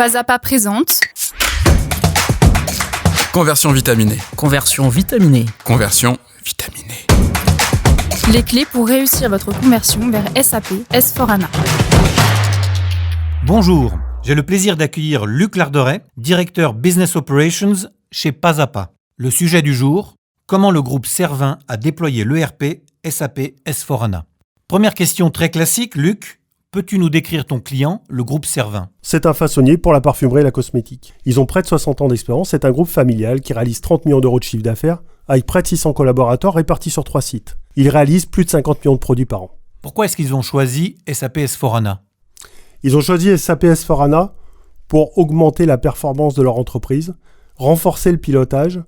Pas à pas présente Conversion vitaminée. Conversion vitaminée. Conversion vitaminée. les clés pour réussir votre conversion vers SAP S/4HANA. Bonjour, j'ai le plaisir d'accueillir Luc Larderet, directeur Business Operations chez Pas à Pas. Le sujet du jour, comment le groupe Servin a déployé l'ERP SAP S/4HANA. Première question très classique, Luc. Peux-tu nous décrire ton client, le groupe Servin ? C'est un façonnier pour la parfumerie et la cosmétique. Ils ont près de 60 ans d'expérience. C'est un groupe familial qui réalise 30 millions d'euros de chiffre d'affaires avec près de 600 collaborateurs répartis sur 3 sites. Ils réalisent plus de 50 millions de produits par an. Pourquoi est-ce qu'ils ont choisi SAP S/4HANA ? Ils ont choisi SAP S/4HANA pour augmenter la performance de leur entreprise, renforcer le pilotage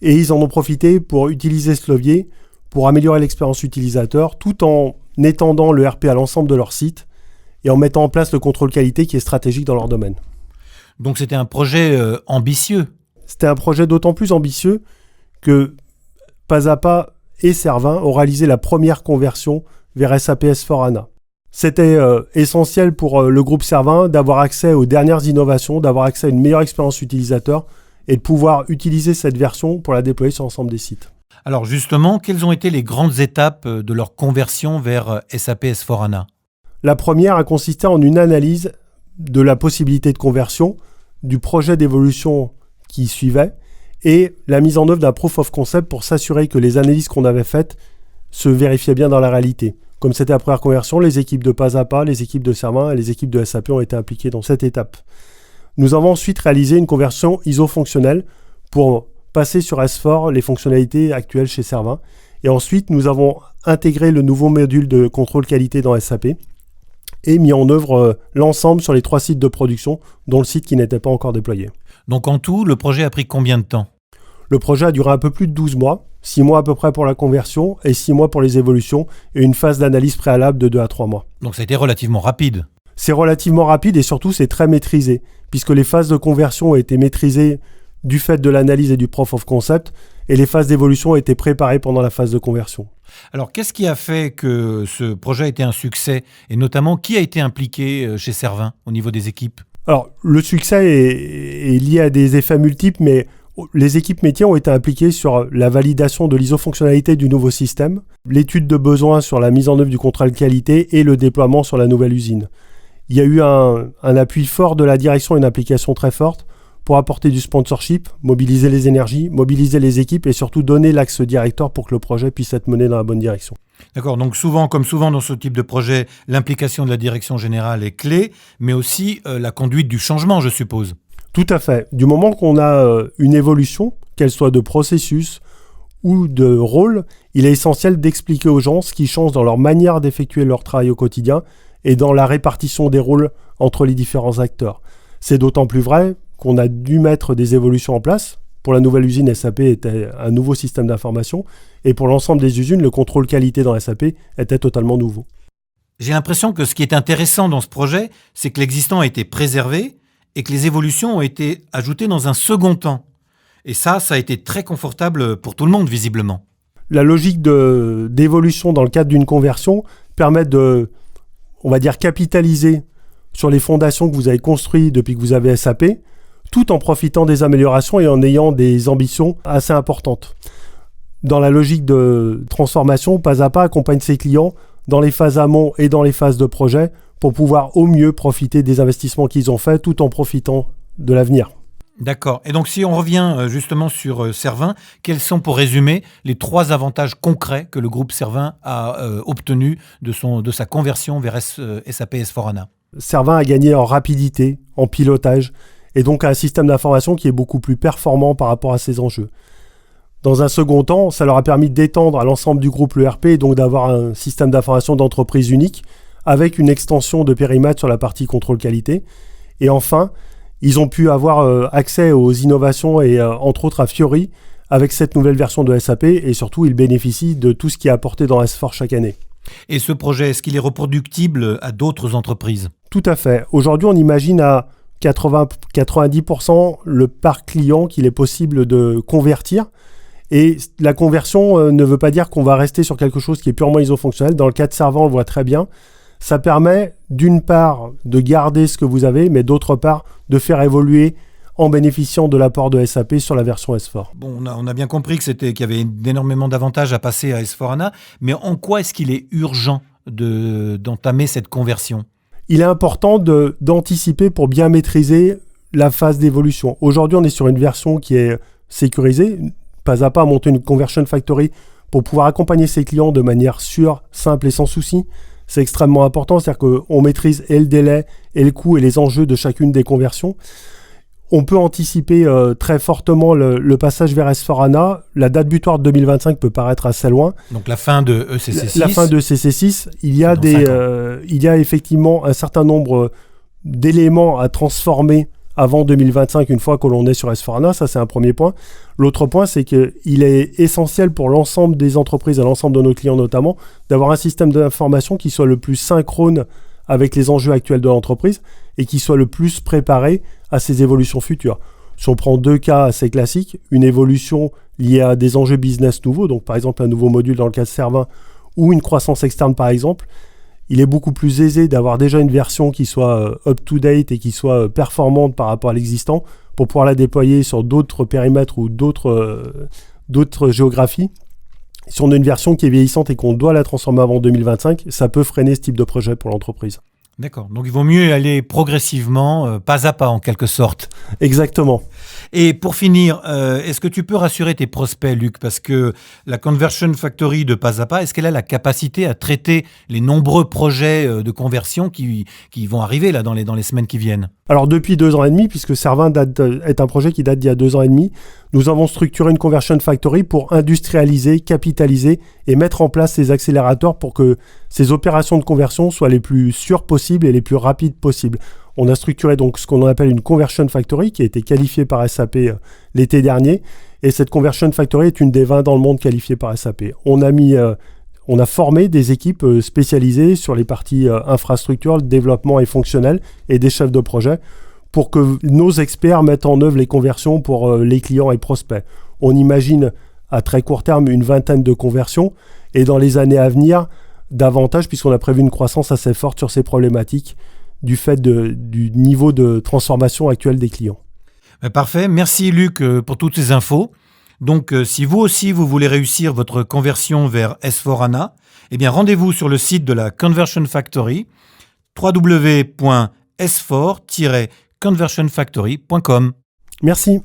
et ils en ont profité pour utiliser ce levier pour améliorer l'expérience utilisateur tout en étendant le RP à l'ensemble de leur site et en mettant en place le contrôle qualité qui est stratégique dans leur domaine. Donc c'était un projet ambitieux. C'était un projet d'autant plus ambitieux que Pas à Pas et Servin ont réalisé la première conversion vers SAP S/4HANA. C'était essentiel pour le groupe Servin d'avoir accès aux dernières innovations, d'avoir accès à une meilleure expérience utilisateur et de pouvoir utiliser cette version pour la déployer sur l'ensemble des sites. Alors justement, quelles ont été les grandes étapes de leur conversion vers SAP S/4HANA ? La première a consisté en une analyse de la possibilité de conversion, du projet d'évolution qui suivait et la mise en œuvre d'un proof of concept pour s'assurer que les analyses qu'on avait faites se vérifiaient bien dans la réalité. Comme c'était la première conversion, les équipes de Pas à Pas, les équipes de Servin et les équipes de SAP ont été impliquées dans cette étape. Nous avons ensuite réalisé une conversion ISO-fonctionnelle pour passer sur S4 les fonctionnalités actuelles chez Servin. Et ensuite, nous avons intégré le nouveau module de contrôle qualité dans SAP et mis en œuvre l'ensemble sur les 3 sites de production, dont le site qui n'était pas encore déployé. Donc en tout, le projet a pris combien de temps ? Le projet a duré un peu plus de 12 mois, 6 mois à peu près pour la conversion et 6 mois pour les évolutions et une phase d'analyse préalable de 2 à 3 mois. Donc ça a été relativement rapide. C'est relativement rapide et surtout c'est très maîtrisé, puisque les phases de conversion ont été maîtrisées du fait de l'analyse et du proof of concept et les phases d'évolution ont été préparées pendant la phase de conversion. Alors qu'est-ce qui a fait que ce projet a été un succès et notamment qui a été impliqué chez Servin au niveau des équipes ? Alors le succès est lié à des effets multiples, mais les équipes métiers ont été impliquées sur la validation de l'iso-fonctionnalité du nouveau système, l'étude de besoins sur la mise en œuvre du contrôle qualité et le déploiement sur la nouvelle usine. Il y a eu un appui fort de la direction et une implication très forte pour apporter du sponsorship, mobiliser les énergies, mobiliser les équipes et surtout donner l'axe directeur pour que le projet puisse être mené dans la bonne direction. D'accord, donc souvent, comme souvent dans ce type de projet, l'implication de la direction générale est clé, mais aussi la conduite du changement, je suppose. Tout à fait. Du moment qu'on a une évolution, qu'elle soit de processus ou de rôle, il est essentiel d'expliquer aux gens ce qui change dans leur manière d'effectuer leur travail au quotidien et dans la répartition des rôles entre les différents acteurs. C'est d'autant plus vrai qu'on a dû mettre des évolutions en place. Pour la nouvelle usine, SAP était un nouveau système d'information et pour l'ensemble des usines, le contrôle qualité dans SAP était totalement nouveau. J'ai l'impression que ce qui est intéressant dans ce projet, c'est que l'existant a été préservé et que les évolutions ont été ajoutées dans un second temps. Et ça a été très confortable pour tout le monde, visiblement. La logique d'évolution dans le cadre d'une conversion permet de, on va dire, capitaliser sur les fondations que vous avez construites depuis que vous avez SAP, tout en profitant des améliorations et en ayant des ambitions assez importantes. Dans la logique de transformation, Pas à Pas accompagne ses clients dans les phases amont et dans les phases de projet pour pouvoir au mieux profiter des investissements qu'ils ont faits tout en profitant de l'avenir. D'accord. Et donc si on revient justement sur Servin, quels sont, pour résumer, les 3 avantages concrets que le groupe Servin a obtenus de sa conversion vers SAP S/4HANA ? Servin a gagné en rapidité, en pilotage, et donc un système d'information qui est beaucoup plus performant par rapport à ses enjeux. Dans un second temps, ça leur a permis d'étendre à l'ensemble du groupe l'ERP et donc d'avoir un système d'information d'entreprise unique avec une extension de périmètre sur la partie contrôle qualité. Et enfin, ils ont pu avoir accès aux innovations et entre autres à Fiori avec cette nouvelle version de SAP et surtout, ils bénéficient de tout ce qui est apporté dans S4 chaque année. Et ce projet, est-ce qu'il est reproductible à d'autres entreprises ? Tout à fait. Aujourd'hui, on imagine à 90% le parc client qu'il est possible de convertir. Et la conversion ne veut pas dire qu'on va rester sur quelque chose qui est purement iso-fonctionnel. Dans le cas de Servin, on le voit très bien. Ça permet d'une part, de garder ce que vous avez, mais d'autre part, de faire évoluer en bénéficiant de l'apport de SAP sur la version S4. Bon, on a bien compris qu'il y avait énormément d'avantages à passer à S4HANA, mais en quoi est-ce qu'il est urgent d'entamer cette conversion ? Il est important d'anticiper pour bien maîtriser la phase d'évolution. Aujourd'hui, on est sur une version qui est sécurisée. Pas à pas, monter une conversion factory pour pouvoir accompagner ses clients de manière sûre, simple et sans souci. C'est extrêmement important, c'est-à-dire qu'on maîtrise et le délai, et le coût, et les enjeux de chacune des conversions. On peut anticiper très fortement le passage vers S4HANA. La date butoir de 2025 peut paraître assez loin. Donc la fin de ECC6. La fin de CC6. Il y a effectivement un certain nombre d'éléments à transformer avant 2025, une fois que l'on est sur S4HANA. Ça, c'est un premier point. L'autre point, c'est qu'il est essentiel pour l'ensemble des entreprises et l'ensemble de nos clients notamment, d'avoir un système d'information qui soit le plus synchrone avec les enjeux actuels de l'entreprise et qui soit le plus préparé à ces évolutions futures. Si on prend deux cas assez classiques, une évolution liée à des enjeux business nouveaux, donc par exemple un nouveau module dans le cas de Servin, ou une croissance externe par exemple, il est beaucoup plus aisé d'avoir déjà une version qui soit up-to-date et qui soit performante par rapport à l'existant pour pouvoir la déployer sur d'autres périmètres ou d'autres géographies. Si on a une version qui est vieillissante et qu'on doit la transformer avant 2025, ça peut freiner ce type de projet pour l'entreprise. D'accord, donc il vaut mieux aller progressivement, pas à pas en quelque sorte. Exactement. Et pour finir, est-ce que tu peux rassurer tes prospects, Luc, parce que la Conversion Factory de pas à pas, est-ce qu'elle a la capacité à traiter les nombreux projets de conversion qui vont arriver là dans les semaines qui viennent ? Alors depuis 2 ans et demi, puisque Servin est un projet qui date d'il y a 2 ans et demi, nous avons structuré une Conversion Factory pour industrialiser, capitaliser et mettre en place ces accélérateurs pour que ces opérations de conversion soient les plus sûres possibles et les plus rapides possibles. On a structuré donc ce qu'on appelle une Conversion Factory qui a été qualifiée par SAP l'été dernier. Et cette Conversion Factory est une des 20 dans le monde qualifiées par SAP. On a formé des équipes spécialisées sur les parties infrastructure, développement et fonctionnel et des chefs de projet pour que nos experts mettent en œuvre les conversions pour les clients et prospects. On imagine à très court terme une 20aine de conversions et dans les années à venir davantage puisqu'on a prévu une croissance assez forte sur ces problématiques du fait du niveau de transformation actuel des clients. Parfait, merci Luc pour toutes ces infos. Donc si vous aussi vous voulez réussir votre conversion vers S4HANA, eh bien rendez-vous sur le site de la Conversion Factory www.s4-conversionfactory.com. Merci.